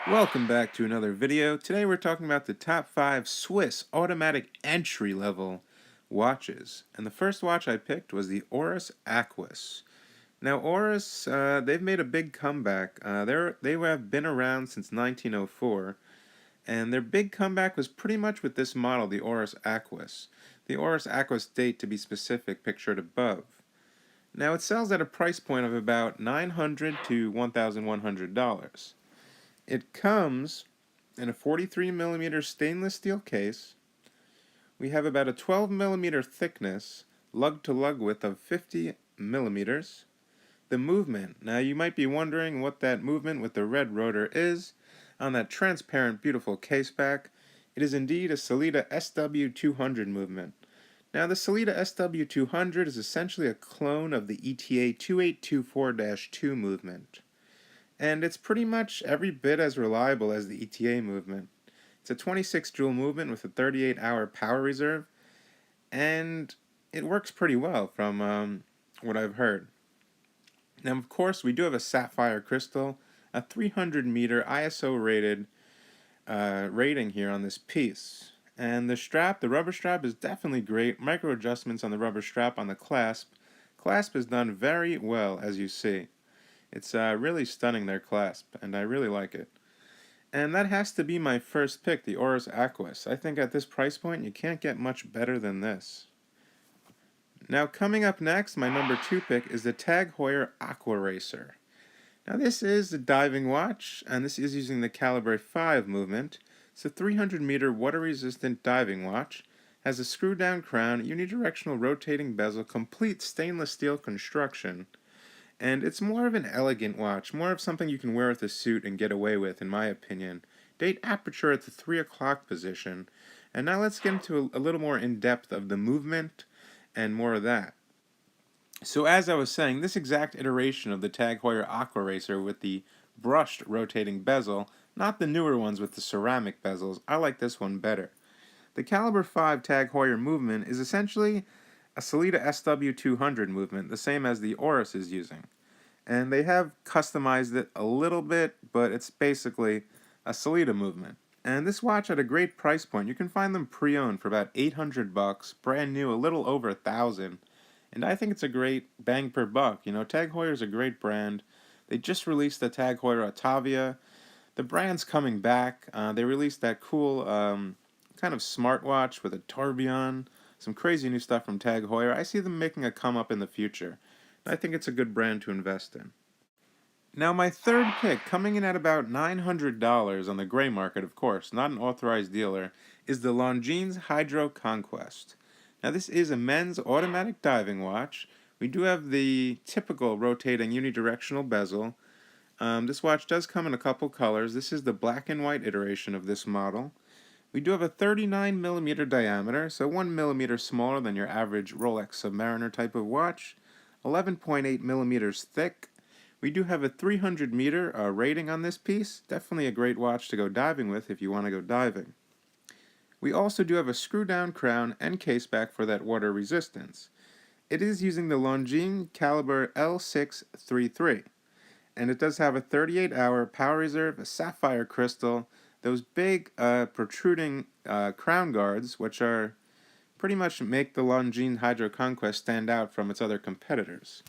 Welcome back to another video. Today we're talking about the top 5 Swiss automatic entry-level watches. And the first watch I picked was the Oris Aquis. Now Oris, they've made a big comeback. They have been around since 1904. And their big comeback was pretty much with this model, the Oris Aquis. The Oris Aquis date, to be specific, pictured above. Now it sells at a price point of about $900 to $1,100. It comes in a 43mm stainless steel case. We have about a 12mm thickness, lug-to-lug width of 50mm. The movement. Now you might be wondering what that movement with the red rotor is on that transparent, beautiful case back. It is indeed a Sellita SW200 movement. Now the Sellita SW200 is essentially a clone of the ETA 2824-2 movement. And it's pretty much every bit as reliable as the ETA movement. It's a 26 joule movement with a 38-hour power reserve, and it works pretty well from what I've heard. Now, of course, we do have a sapphire crystal, a 300-meter ISO-rated rating here on this piece. And the strap, the rubber strap, is definitely great. Micro adjustments on the rubber strap on the clasp. Clasp is done very well, as you see. It's really stunning, their clasp, and I really like it. And that has to be my first pick, the Oris Aquis. I think at this price point, you can't get much better than this. Now coming up next, my number 2 pick is the Heuer Aquaracer. Now this is a diving watch, and this is using the caliber 5 movement. It's a 300-meter water-resistant diving watch. Has a screw-down crown, unidirectional rotating bezel, complete stainless steel construction. And it's more of an elegant watch, more of something you can wear with a suit and get away with, in my opinion. Date aperture at the 3 o'clock position. And now let's get into a little more in-depth of the movement and more of that. So as I was saying, this exact iteration of the Heuer Aquaracer with the brushed rotating bezel, not the newer ones with the ceramic bezels, I like this one better. The caliber 5 Heuer movement is essentially a Sellita SW200 movement, the same as the Oris is using. And they have customized it a little bit, but it's basically a Sellita movement. And this watch at a great price point, you can find them pre-owned for about $800, brand new, a little over $1,000. And I think it's a great bang per buck. You know, TAG Heuer is a great brand. They just released the TAG Heuer Ottavia. The brand's coming back. They released that cool kind of smartwatch with a tourbillon. Some crazy new stuff from TAG Heuer. I see them making a come up in the future. And I think it's a good brand to invest in. Now my third pick, coming in at about $900 on the gray market, of course, not an authorized dealer, is the Longines Hydroconquest. Now this is a men's automatic diving watch. We do have the typical rotating unidirectional bezel. This watch does come in a couple colors. This is the black and white iteration of this model. We do have a 39mm diameter, so 1mm smaller than your average Rolex Submariner type of watch. 11.8mm thick. We do have a 300-meter rating on this piece. Definitely a great watch to go diving with if you want to go diving. We also do have a screw-down crown and caseback for that water resistance. It is using the Longines caliber L633. And it does have a 38-hour power reserve, a sapphire crystal, those big protruding crown guards, which are pretty much make the Longines Hydroconquest stand out from its other competitors.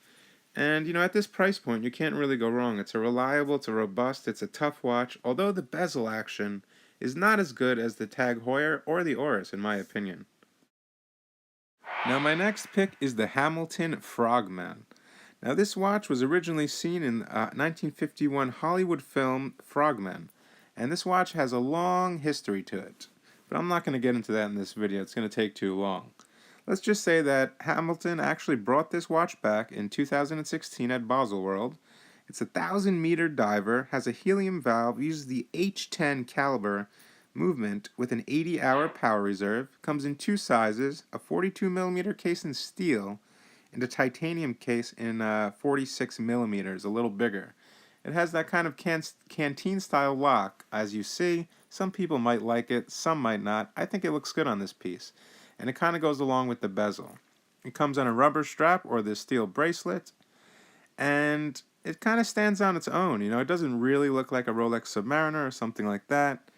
And, you know, at this price point, you can't really go wrong. It's a reliable, it's a robust, it's a tough watch, although the bezel action is not as good as the TAG Heuer or the Oris, in my opinion. Now, my next pick is the Hamilton Frogman. Now, this watch was originally seen in 1951 Hollywood film Frogman, and this watch has a long history to it. But I'm not going to get into that in this video. It's going to take too long. Let's just say that Hamilton actually brought this watch back in 2016 at Baselworld. It's a 1,000-meter diver, has a helium valve, uses the H10 caliber movement with an 80-hour power reserve, comes in 2 sizes, a 42mm case in steel, and a titanium case in 46mm, a little bigger. It has that kind of canteen-style lock, as you see. Some people might like it, some might not. I think it looks good on this piece. And it kind of goes along with the bezel. It comes on a rubber strap or this steel bracelet. And it kind of stands on its own. You know, it doesn't really look like a Rolex Submariner or something like that,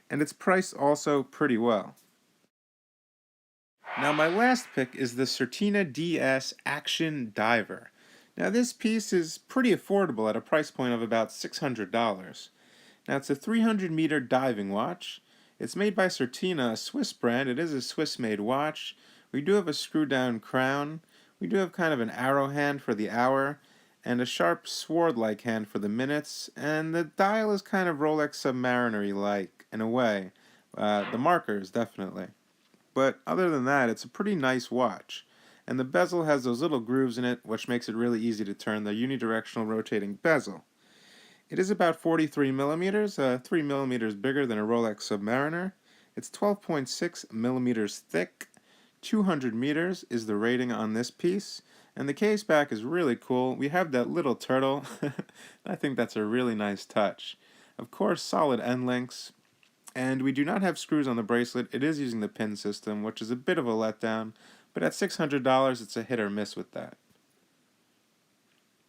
and it's priced also pretty well. Now my last pick is the Certina DS Action Diver. Now this piece is pretty affordable at a price point of about $600. Now it's a 300-meter diving watch. It's made by Certina, a Swiss brand. It is a Swiss-made watch. We do have a screw-down crown. We do have kind of an arrow hand for the hour, and a sharp sword-like hand for the minutes, and the dial is kind of Rolex Submariner-like, in a way. The markers, definitely. But other than that, it's a pretty nice watch. And the bezel has those little grooves in it, which makes it really easy to turn, the unidirectional rotating bezel. It is about 43 millimeters, 3 millimeters bigger than a Rolex Submariner. It's 12.6 millimeters thick. 200 meters is the rating on this piece. And the case back is really cool. We have that little turtle. I think that's a really nice touch. Of course, solid end links. And we do not have screws on the bracelet. It is using the pin system, which is a bit of a letdown. But at $600, it's a hit or miss with that.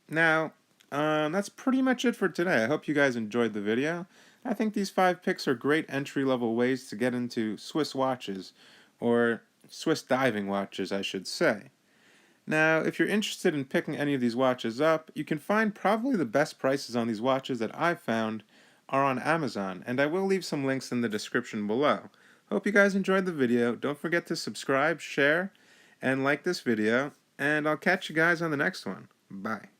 Now, that's pretty much it for today. I hope you guys enjoyed the video. I think these 5 picks are great entry-level ways to get into Swiss watches, or Swiss diving watches, I should say. Now, if you're interested in picking any of these watches up, you can find probably the best prices on these watches that I've found are on Amazon, and I will leave some links in the description below. Hope you guys enjoyed the video. Don't forget to subscribe, share, and like this video, and I'll catch you guys on the next one. Bye.